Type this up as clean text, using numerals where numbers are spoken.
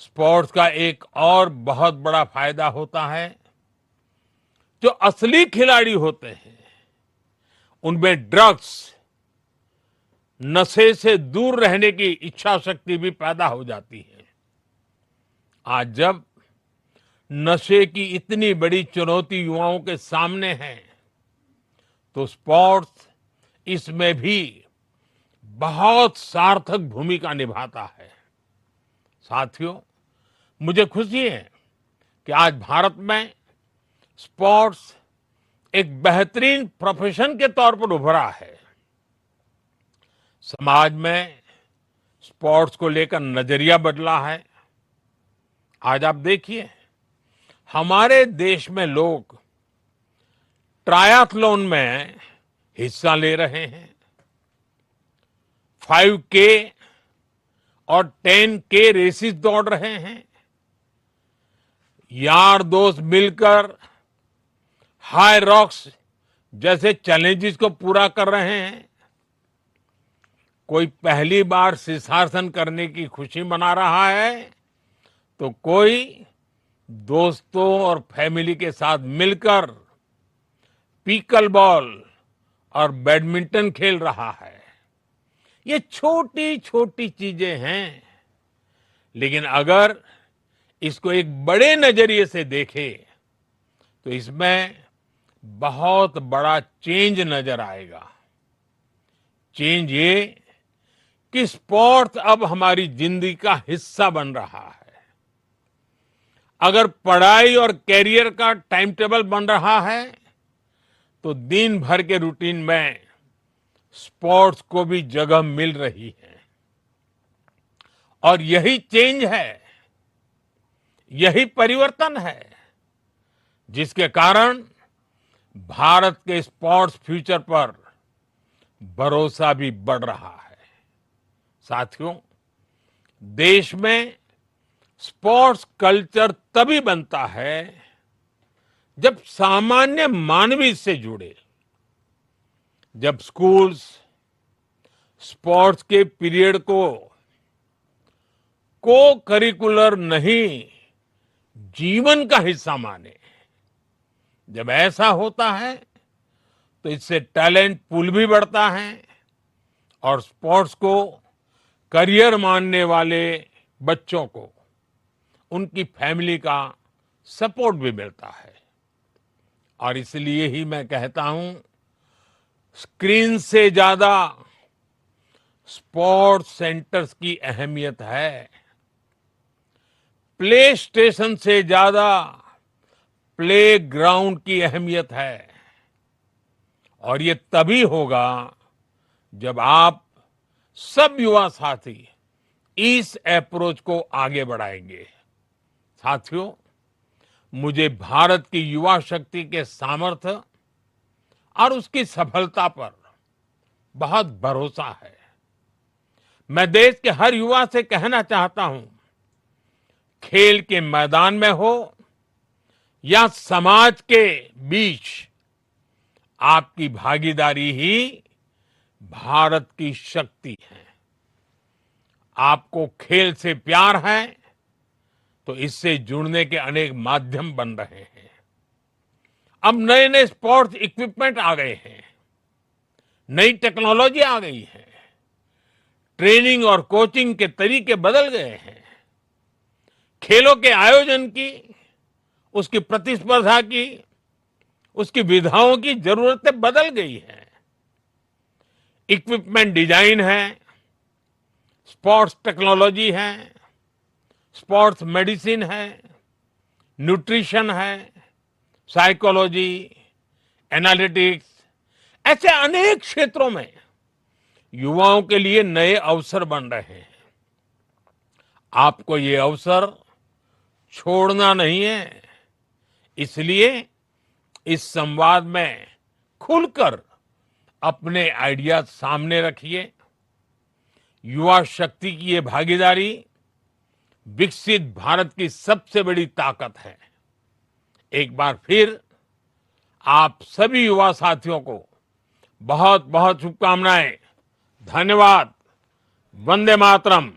Sports का एक और बहुत बड़ा फायदा होता है, जो असली खिलाड़ी होते हैं उनमें ड्रग्स, नशे से दूर रहने की इच्छा शक्ति भी पैदा हो जाती है। आज जब नशे की इतनी बड़ी चुनौती युवाओं के सामने है, तो स्पोर्ट्स इसमें भी बहुत सार्थक भूमिका निभाता है। साथियों, मुझे खुशी है कि आज भारत में स्पोर्ट्स एक बेहतरीन प्रोफेशन के तौर पर उभरा है। समाज में स्पोर्ट्स को लेकर नजरिया बदला है। आज आप देखिए, हमारे देश में लोग ट्रायथलॉन में हिस्सा ले रहे हैं। 5K और 10K रेसेस दौड़ रहे हैं। यार दोस्त मिलकर हाई रॉक्स जैसे चैलेंजेस को पूरा कर रहे हैं। कोई पहली बार शीर्षासन करने की खुशी मना रहा है, तो कोई दोस्तों और फैमिली के साथ मिलकर पीकल बॉल और बैडमिंटन खेल रहा है। ये छोटी छोटी चीजें हैं, लेकिन अगर इसको एक बड़े नजरिए से देखें तो इसमें बहुत बड़ा चेंज नजर आएगा। चेंज ये कि स्पोर्ट्स अब हमारी जिंदगी का हिस्सा बन रहा है। अगर पढ़ाई और कैरियर का टाइम टेबल बन रहा है, तो दिन भर के रूटीन में स्पोर्ट्स को भी जगह मिल रही है। और यही चेंज है, यही परिवर्तन है, जिसके कारण भारत के स्पोर्ट्स फ्यूचर पर भरोसा भी बढ़ रहा है। साथियों, देश में स्पोर्ट्स कल्चर तभी बनता है जब सामान्य मानव इससे जुड़े। जब स्कूल्स स्पोर्ट्स के पीरियड को करिकुलर नहीं, जीवन का हिस्सा माने। जब ऐसा होता है तो इससे टैलेंट पूल भी बढ़ता है और स्पोर्ट्स को करियर मानने वाले बच्चों को उनकी फैमिली का सपोर्ट भी मिलता है। और इसलिए ही मैं कहता हूं, स्क्रीन से ज्यादा स्पोर्ट्स सेंटर्स की अहमियत है। प्ले स्टेशन से ज्यादा प्ले ग्राउंड की अहमियत है। और ये तभी होगा जब आप सब युवा साथी इस अप्रोच को आगे बढ़ाएंगे। साथियों, मुझे भारत की युवा शक्ति के सामर्थ्य और उसकी सफलता पर बहुत भरोसा है। मैं देश के हर युवा से कहना चाहता हूं, खेल के मैदान में हो या समाज के बीच, आपकी भागीदारी ही भारत की शक्ति है। आपको खेल से प्यार है तो इससे जुड़ने के अनेक माध्यम बन रहे हैं। अब नए नए स्पोर्ट्स इक्विपमेंट आ गए हैं, नई टेक्नोलॉजी आ गई है, ट्रेनिंग और कोचिंग के तरीके बदल गए हैं, खेलों के आयोजन की, उसकी प्रतिस्पर्धा की, उसकी विधाओं की जरूरतें बदल गई हैं। इक्विपमेंट डिजाइन है, स्पोर्ट्स टेक्नोलॉजी है, स्पोर्ट्स मेडिसिन है, न्यूट्रिशन है, साइकोलॉजी, एनालिटिक्स, ऐसे अनेक क्षेत्रों में युवाओं के लिए नए अवसर बन रहे हैं। आपको ये अवसर छोड़ना नहीं है। इसलिए इस संवाद में खुलकर अपने आइडिया सामने रखिए। युवा शक्ति की ये भागीदारी विकसित भारत की सबसे बड़ी ताकत है। एक बार फिर आप सभी युवा साथियों को बहुत बहुत शुभकामनाएं। धन्यवाद। वंदे मातरम।